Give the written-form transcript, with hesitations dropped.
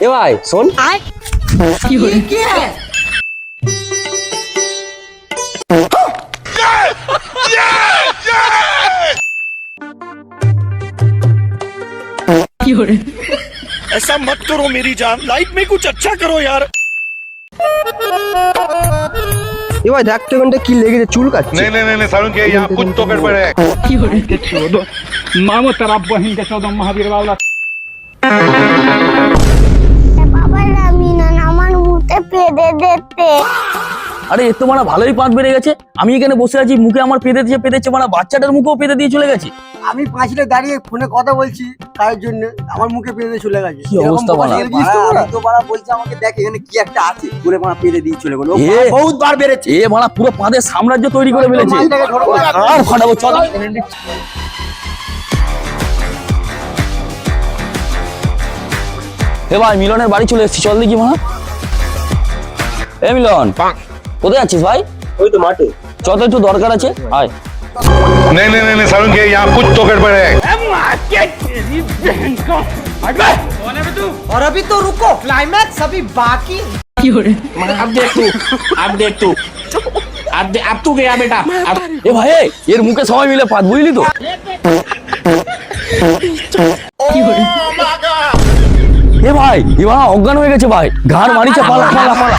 এ ভাই শোন, কি হলো? কি হলো? ऐसा मत करो मेरी जान, लाइफ में कुछ अच्छा करो यार। এ ভাই দেখ তো এখানটা কি লেগেছে, চুল কাটছে। नहीं नहीं नहीं सारुण के यहाँ कुछ तो गड़बड़ है। কি হলো? मामो तेरा बहन के 14 महावीर बाबला বাবা লামিনা আমার মুখে পেদে দিতে। আরে এ তো মারা ভালোই পাঁচ বেড়ে গেছে। আমি এখানে বসে আছি, মুখে আমার পেঁদেছে মারা বাচ্চাটার মুখেও পেঁদে দিয়ে চলে গেছে। আমি পাঁচিলে দাঁড়িয়ে ফোনে কথা বলছি কাজের জন্য, আমার মুখে পেঁদে চলে গেছে। কি অবস্থা বাড়া। আমি তো বাড়া বলছি আমাকে দেখ এখানে কি একটা আছে, পুরো মারা পেঁদে দিয়ে চলে গেল। এ বহুত বার বেড়েছে। এ মারা পুরো পাঁদের সাম্রাজ্য তৈরি করে ফেলেছে। মালটাকে ধরো। আর ফাটাবো চল। এ ভাই মিলনের বাড়ি চলে এসেছি, চল দেখি মারা। এ মিলন কোথায় আছিস ভাই? ওই তো মাঠে। চল তো একটু দরকার আছে, আয়। नहीं नहीं नहीं सारुण के यहाँ कुछ तो गड़बड़ है। और अभी तो रुको, क्लाइमैक्स अभी बाकी। কি হলো? अब देख तू अब तू गया बेटा। এ ভাই এর মুখে সবাই মিলে পাত, বুঝলি তো? কি হলো? এ ভাই এ ভাই অজ্ঞান হয়ে গেছে ভাই, ঘাড় মারিছে, পালা পালা পালা।